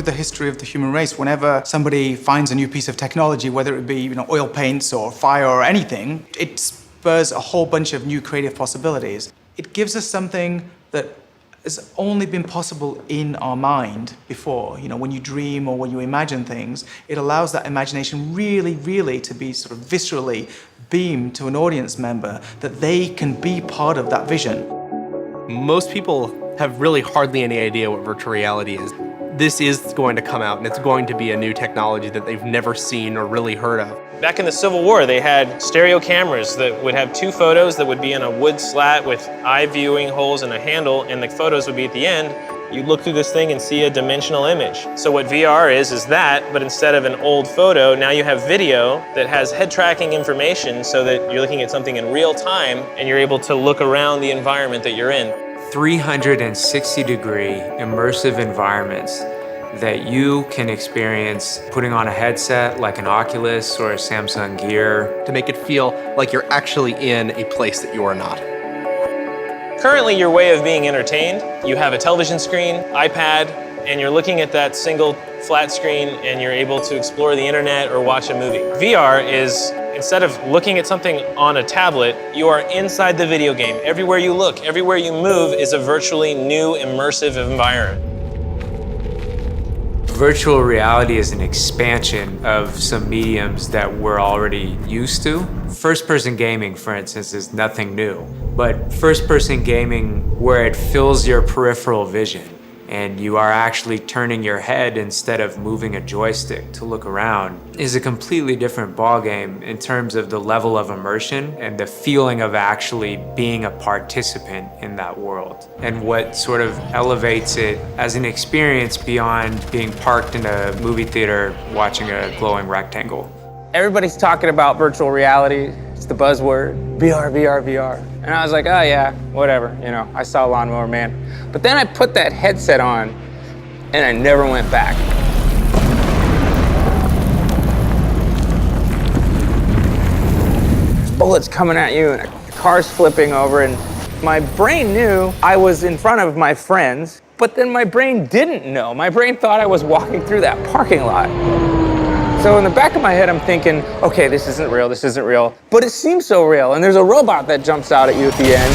the history of the human race. Whenever somebody finds a new piece of technology, whether it be oil paints or fire or anything, it spurs a whole bunch of new creative possibilities. It gives us something that has only been possible in our mind before. When you dream or when you imagine things, it allows that imagination really, really to be sort of viscerally beamed to an audience member, that they can be part of that vision. Most people have really hardly any idea what virtual reality is. This is going to come out, and it's going to be a new technology that they've never seen or really heard of. Back in the Civil War, they had stereo cameras that would have two photos that would be in a wood slat with eye viewing holes and a handle, and the photos would be at the end. You look through this thing and see a dimensional image. So what VR is that, but instead of an old photo, now you have video that has head tracking information so that you're looking at something in real time and you're able to look around the environment that you're in. 360-degree immersive environments that you can experience putting on a headset like an Oculus or a Samsung Gear. To make it feel like you're actually in a place that you are not. Currently, your way of being entertained, you have a television screen, iPad, and you're looking at that single flat screen and you're able to explore the internet or watch a movie. VR is, instead of looking at something on a tablet, you are inside the video game. Everywhere you look, everywhere you move is a virtually new immersive environment. Virtual reality is an expansion of some mediums that we're already used to. First-person gaming, for instance, is nothing new. But first-person gaming, where it fills your peripheral vision, and you are actually turning your head instead of moving a joystick to look around, is a completely different ballgame in terms of the level of immersion and the feeling of actually being a participant in that world. And what sort of elevates it as an experience beyond being parked in a movie theater watching a glowing rectangle. Everybody's talking about virtual reality. It's the buzzword, VR, VR, VR. And I was like, oh yeah, whatever, I saw Lawnmower Man. But then I put that headset on and I never went back. Bullets coming at you and a car's flipping over, and my brain knew I was in front of my friends, but then my brain didn't know. My brain thought I was walking through that parking lot. So in the back of my head, I'm thinking, okay, this isn't real, but it seems so real. And there's a robot that jumps out at you at the end.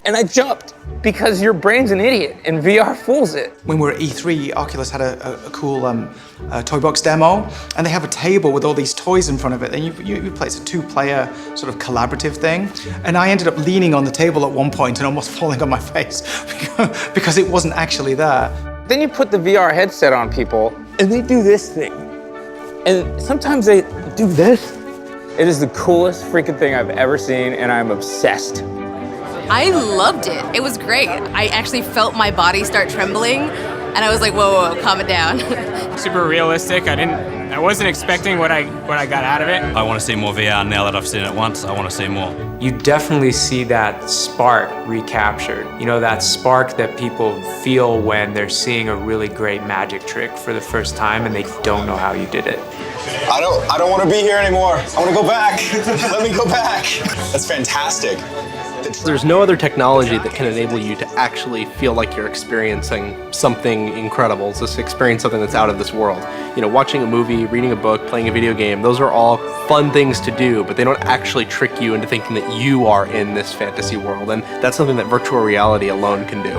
And I jumped because your brain's an idiot and VR fools it. When we were at E3, Oculus had a cool toy box demo, and they have a table with all these toys in front of it, and you play, it's a two-player sort of collaborative thing. And I ended up leaning on the table at one point and almost falling on my face because it wasn't actually there. Then you put the VR headset on people, and they do this thing. And sometimes they do this. It is the coolest freaking thing I've ever seen, and I'm obsessed. I loved it. It was great. I actually felt my body start trembling, and I was like, whoa, whoa, whoa, calm it down. Super realistic. I wasn't expecting what I got out of it. I want to see more VR now that I've seen it once. I want to see more. You definitely see that spark recaptured. That spark that people feel when they're seeing a really great magic trick for the first time and they don't know how you did it. I don't want to be here anymore. I want to go back. Let me go back. That's fantastic. There's no other technology that can enable you to actually feel like you're experiencing something incredible, just experience something that's out of this world. Watching a movie, reading a book, playing a video game, those are all fun things to do, but they don't actually trick you into thinking that you are in this fantasy world, and that's something that virtual reality alone can do.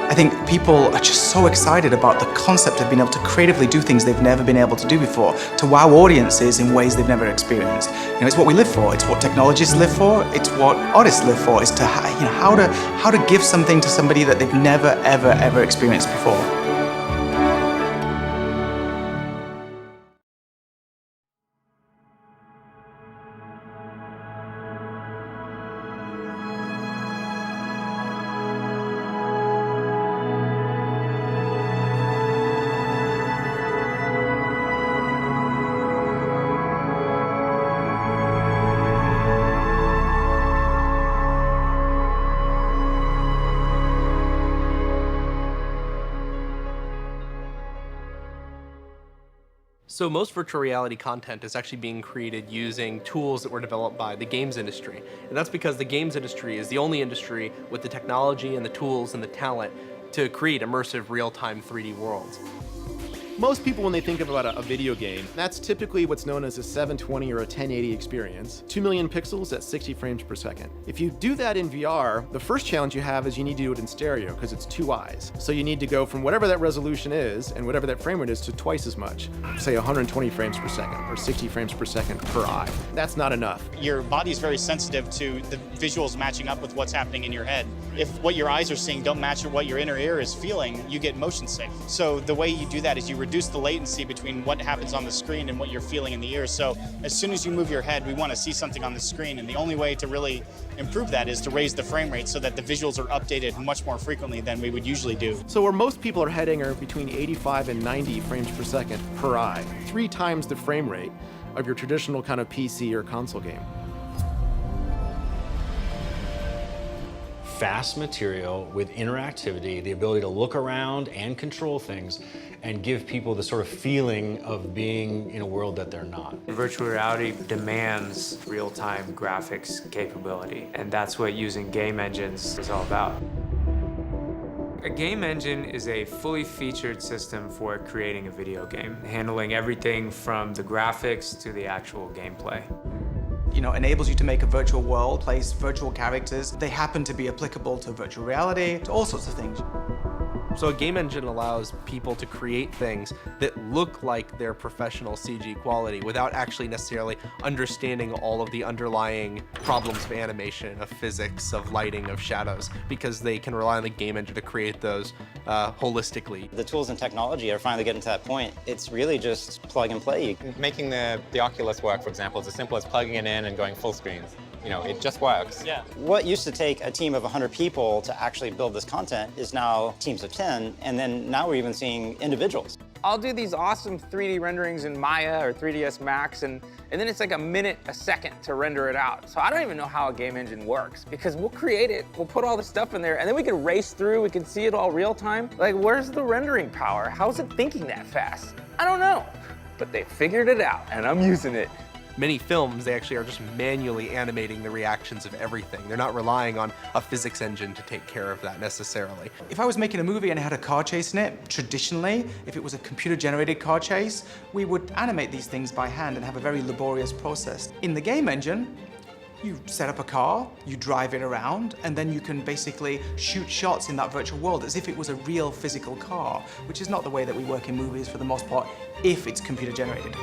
I think people are just so excited about the concept of being able to creatively do things they've never been able to do before, to wow audiences in ways they've never experienced. It's what we live for, it's what technologists live for, it's what artists live for, is to how to give something to somebody that they've never, ever experienced before. So most virtual reality content is actually being created using tools that were developed by the games industry. And that's because the games industry is the only industry with the technology and the tools and the talent to create immersive real-time 3D worlds. Most people, when they think about a video game, that's typically what's known as a 720 or a 1080 experience. 2 million pixels at 60 frames per second. If you do that in VR, the first challenge you have is you need to do it in stereo because it's 2 eyes. So you need to go from whatever that resolution is and whatever that frame rate is to twice as much. Say 120 frames per second or 60 frames per second per eye. That's not enough. Your body is very sensitive to the visuals matching up with what's happening in your head. If what your eyes are seeing don't match what your inner ear is feeling, you get motion sick. So the way you do that is you reduce the latency between what happens on the screen and what you're feeling in the ear. So as soon as you move your head, we want to see something on the screen, and the only way to really improve that is to raise the frame rate so that the visuals are updated much more frequently than we would usually do. So where most people are heading are between 85 and 90 frames per second per eye, 3 times the frame rate of your traditional kind of PC or console game. Fast material with interactivity, the ability to look around and control things, and give people the sort of feeling of being in a world that they're not. Virtual reality demands real-time graphics capability, and that's what using game engines is all about. A game engine is a fully featured system for creating a video game, handling everything from the graphics to the actual gameplay. Enables you to make a virtual world, place virtual characters. They happen to be applicable to virtual reality, to all sorts of things. So a game engine allows people to create things that look like they're professional CG quality without actually necessarily understanding all of the underlying problems of animation, of physics, of lighting, of shadows, because they can rely on the game engine to create those holistically. The tools and technology are finally getting to that point. It's really just plug and play. Making the Oculus work, for example, is as simple as plugging it in and going full screens. It just works. Yeah. What used to take a team of 100 people to actually build this content is now teams of 10, and then now we're even seeing individuals. I'll do these awesome 3D renderings in Maya or 3ds Max, and then it's like a minute, a second to render it out. So I don't even know how a game engine works, because we'll create it, we'll put all the stuff in there, and then we can race through, we can see it all real time. Like, where's the rendering power? How is it thinking that fast? I don't know, but they figured it out, and I'm using it. Many films, they actually are just manually animating the reactions of everything. They're not relying on a physics engine to take care of that necessarily. If I was making a movie and it had a car chase in it, traditionally, if it was a computer-generated car chase, we would animate these things by hand and have a very laborious process. In the game engine, you set up a car, you drive it around, and then you can basically shoot shots in that virtual world as if it was a real physical car, which is not the way that we work in movies for the most part, if it's computer-generated.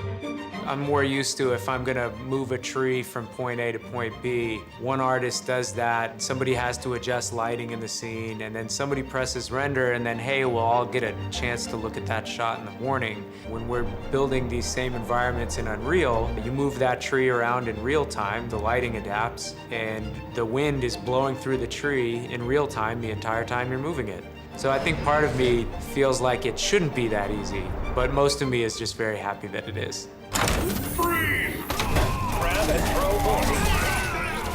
I'm more used to if I'm gonna move a tree from point A to point B, one artist does that, somebody has to adjust lighting in the scene, and then somebody presses render, and then hey, we'll all get a chance to look at that shot in the morning. When we're building these same environments in Unreal, you move that tree around in real time, the lighting adapts, and the wind is blowing through the tree in real time the entire time you're moving it. So I think part of me feels like it shouldn't be that easy, but most of me is just very happy that it is.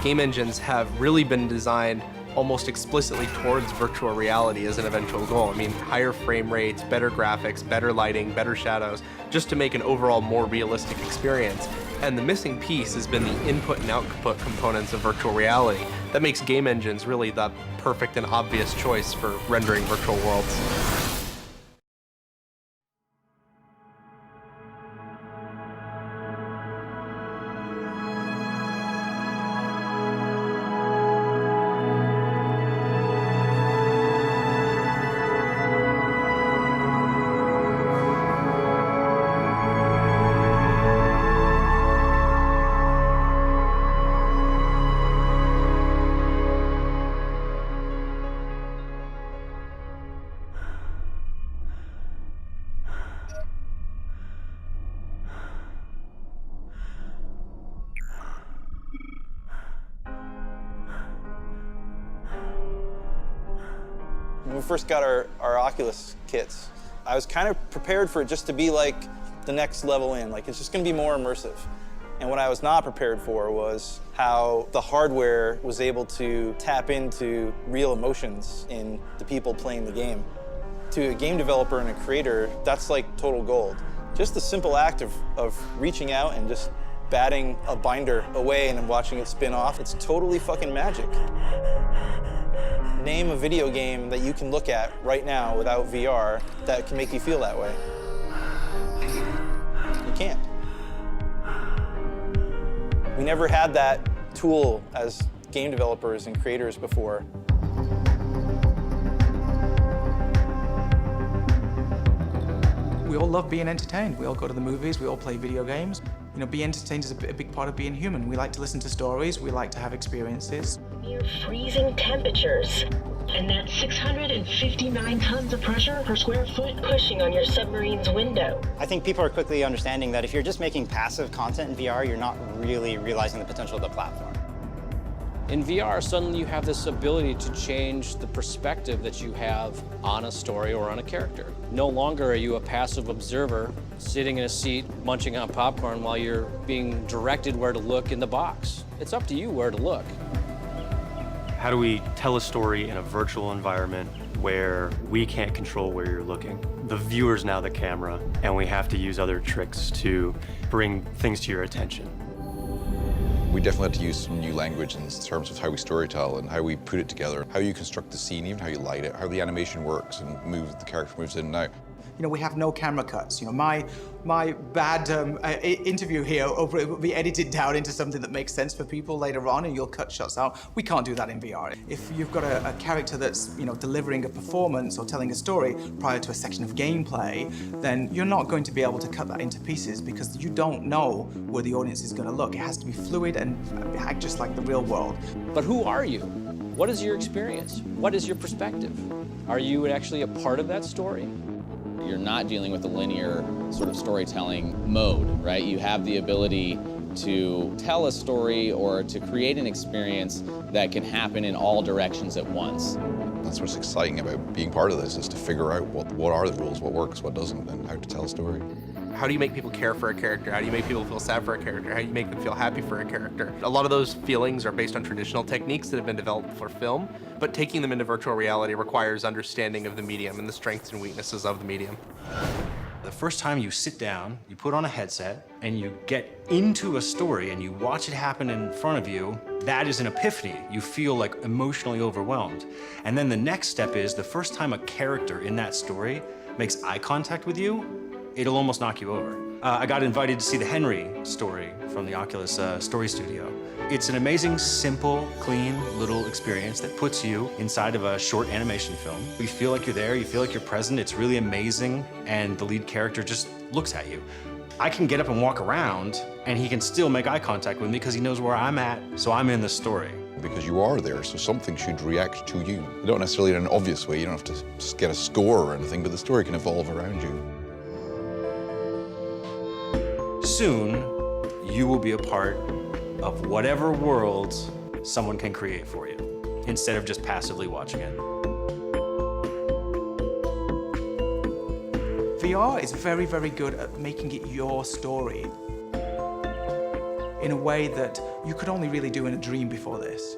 Game engines have really been designed almost explicitly towards virtual reality as an eventual goal. I mean, higher frame rates, better graphics, better lighting, better shadows, just to make an overall more realistic experience. And the missing piece has been the input and output components of virtual reality. That makes game engines really the perfect and obvious choice for rendering virtual worlds. When we first got our Oculus kits, I was kind of prepared for it just to be like the next level in, like it's just gonna be more immersive. And what I was not prepared for was how the hardware was able to tap into real emotions in the people playing the game. To a game developer and a creator, that's like total gold. Just the simple act of reaching out and just batting a binder away and watching it spin off, it's totally fucking magic. Name a video game that you can look at right now without VR that can make you feel that way. You can't. We never had that tool as game developers and creators before. We all love being entertained. We all go to the movies, we all play video games. You know, being entertained is a big part of being human. We like to listen to stories, we like to have experiences. Near freezing temperatures. And that's 659 tons of pressure per square foot pushing on your submarine's window. I think people are quickly understanding that if you're just making passive content in VR, you're not really realizing the potential of the platform. In VR, suddenly you have this ability to change the perspective that you have on a story or on a character. No longer are you a passive observer sitting in a seat munching on popcorn while you're being directed where to look in the box. It's up to you where to look. How do we tell a story in a virtual environment where we can't control where you're looking? The viewer's now the camera, and we have to use other tricks to bring things to your attention. We definitely had to use some new language in terms of how we storytell and how we put it together, how you construct the scene, even how you light it, how the animation works and the character moves in and out. You know, we have no camera cuts. You know, my bad interview here it will be edited down into something that makes sense for people later on, and you'll cut shots out. We can't do that in VR. If you've got a character that's, you know, delivering a performance or telling a story prior to a section of gameplay, then you're not going to be able to cut that into pieces because you don't know where the audience is going to look. It has to be fluid and act just like the real world. But who are you? What is your experience? What is your perspective? Are you actually a part of that story? You're not dealing with a linear sort of storytelling mode, right? You have the ability to tell a story or to create an experience that can happen in all directions at once. That's what's exciting about being part of this, is to figure out what are the rules, what works, what doesn't, and how to tell a story. How do you make people care for a character? How do you make people feel sad for a character? How do you make them feel happy for a character? A lot of those feelings are based on traditional techniques that have been developed for film, but taking them into virtual reality requires understanding of the medium and the strengths and weaknesses of the medium. The first time you sit down, you put on a headset, and you get into a story and you watch it happen in front of you, that is an epiphany. You feel like emotionally overwhelmed. And then the next step is the first time a character in that story makes eye contact with you, it'll almost knock you over. I got invited to see the Henry story from the Oculus Story Studio. It's an amazing, simple, clean little experience that puts you inside of a short animation film. You feel like you're there, you feel like you're present, it's really amazing, and the lead character just looks at you. I can get up and walk around, and he can still make eye contact with me because he knows where I'm at, so I'm in the story. Because you are there, so something should react to you. Not necessarily in an obvious way, you don't have to get a score or anything, but the story can evolve around you. Soon, you will be a part of whatever world someone can create for you, instead of just passively watching it. VR is very, very good at making it your story in a way that you could only really do in a dream before this.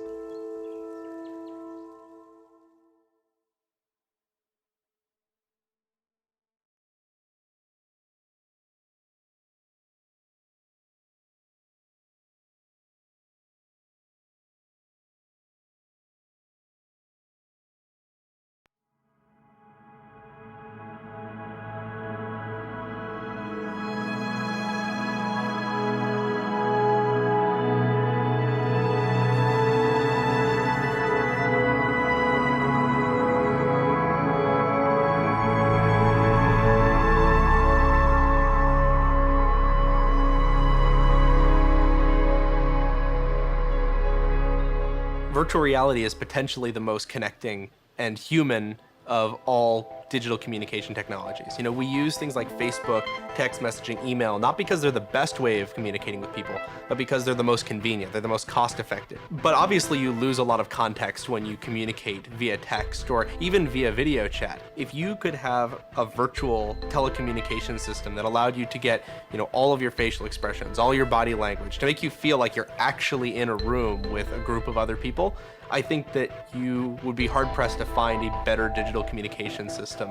Virtual reality is potentially the most connecting and human of all digital communication technologies. You know, we use things like Facebook, text messaging, email, not because they're the best way of communicating with people, but because they're the most convenient, they're the most cost-effective. But obviously you lose a lot of context when you communicate via text or even via video chat. If you could have a virtual telecommunication system that allowed you to get, you know, all of your facial expressions, all your body language, to make you feel like you're actually in a room with a group of other people, I think that you would be hard-pressed to find a better digital communication system.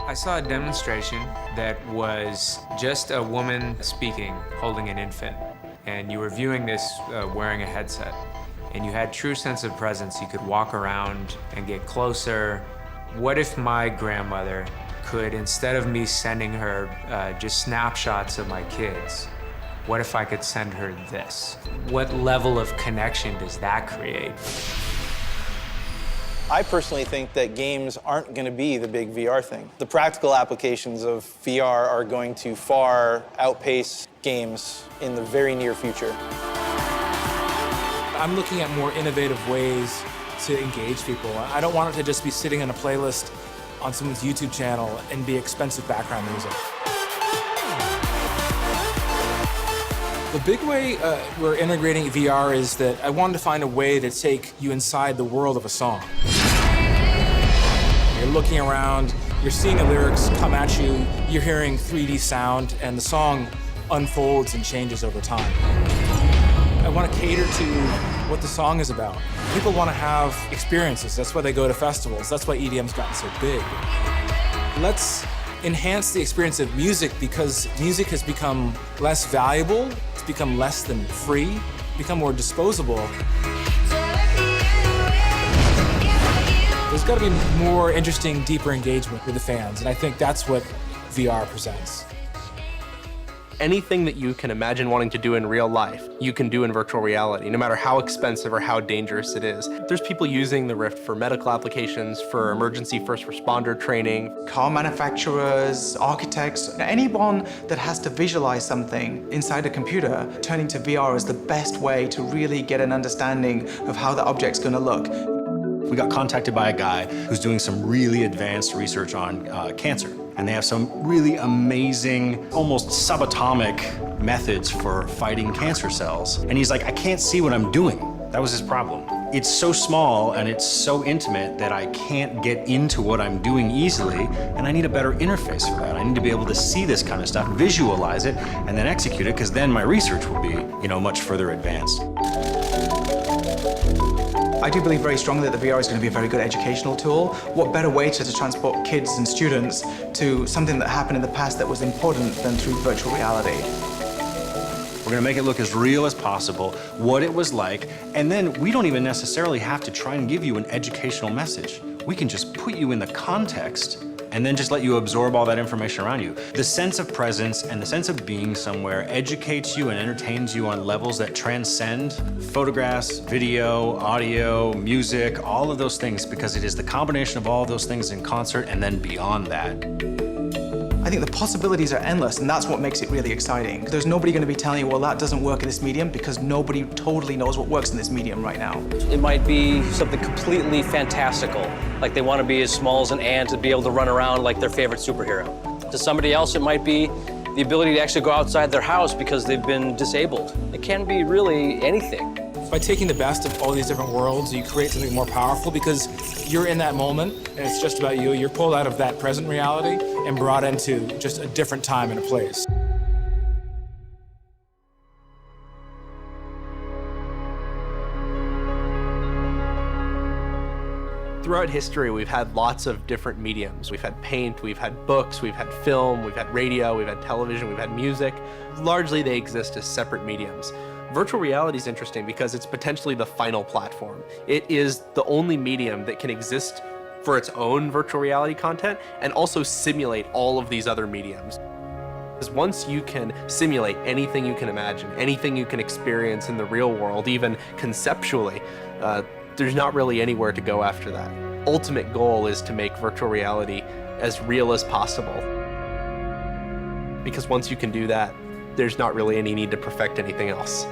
I saw a demonstration that was just a woman speaking, holding an infant, and you were viewing this wearing a headset. and you had true sense of presence, you could walk around and get closer. What if my grandmother could, instead of me sending her just snapshots of my kids, what if I could send her this? What level of connection does that create? I personally think that games aren't going to be the big VR thing. The practical applications of VR are going to far outpace games in the very near future. I'm looking at more innovative ways to engage people. I don't want it to just be sitting on a playlist on someone's YouTube channel and be expensive background music. The big way we're integrating VR is that I wanted to find a way to take you inside the world of a song. You're looking around, you're seeing the lyrics come at you, you're hearing 3D sound, and the song unfolds and changes over time. I want to cater to what the song is about. People want to have experiences. That's why they go to festivals. That's why EDM's gotten so big. Let's enhance the experience of music, because music has become less valuable, it's become less than free, become more disposable. There's got to be more interesting, deeper engagement with the fans, and I think that's what VR presents. Anything that you can imagine wanting to do in real life, you can do in virtual reality, no matter how expensive or how dangerous it is. There's people using the Rift for medical applications, for emergency first responder training. Car manufacturers, architects, anyone that has to visualize something inside a computer, turning to VR is the best way to really get an understanding of how the object's going to look. We got contacted by a guy who's doing some really advanced research on cancer. And they have some really amazing, almost subatomic methods for fighting cancer cells. And he's like, I can't see what I'm doing. That was his problem. It's so small and it's so intimate that I can't get into what I'm doing easily, and I need a better interface for that. I need to be able to see this kind of stuff, visualize it, and then execute it, because then my research will be, much further advanced. I do believe very strongly that the VR is going to be a very good educational tool. What better way to transport kids and students to something that happened in the past that was important than through virtual reality? We're going to make it look as real as possible, what it was like, and then we don't even necessarily have to try and give you an educational message. We can just put you in the context and then just let you absorb all that information around you. The sense of presence and the sense of being somewhere educates you and entertains you on levels that transcend photographs, video, audio, music, all of those things, because it is the combination of all of those things in concert and then beyond that. I think the possibilities are endless, and that's what makes it really exciting. There's nobody going to be telling you, well, that doesn't work in this medium, because nobody totally knows what works in this medium right now. It might be something completely fantastical, like they want to be as small as an ant and be able to run around like their favorite superhero. To somebody else, it might be the ability to actually go outside their house because they've been disabled. It can be really anything. By taking the best of all these different worlds, you create something more powerful, because you're in that moment and it's just about you. You're pulled out of that present reality and brought into just a different time and a place. Throughout history, we've had lots of different mediums. We've had paint, we've had books, we've had film, we've had radio, we've had television, we've had music. Largely, they exist as separate mediums. Virtual reality is interesting because it's potentially the final platform. It is the only medium that can exist for its own virtual reality content and also simulate all of these other mediums. Because once you can simulate anything you can imagine, anything you can experience in the real world, even conceptually, there's not really anywhere to go after that. Ultimate goal is to make virtual reality as real as possible. Because once you can do that, there's not really any need to perfect anything else.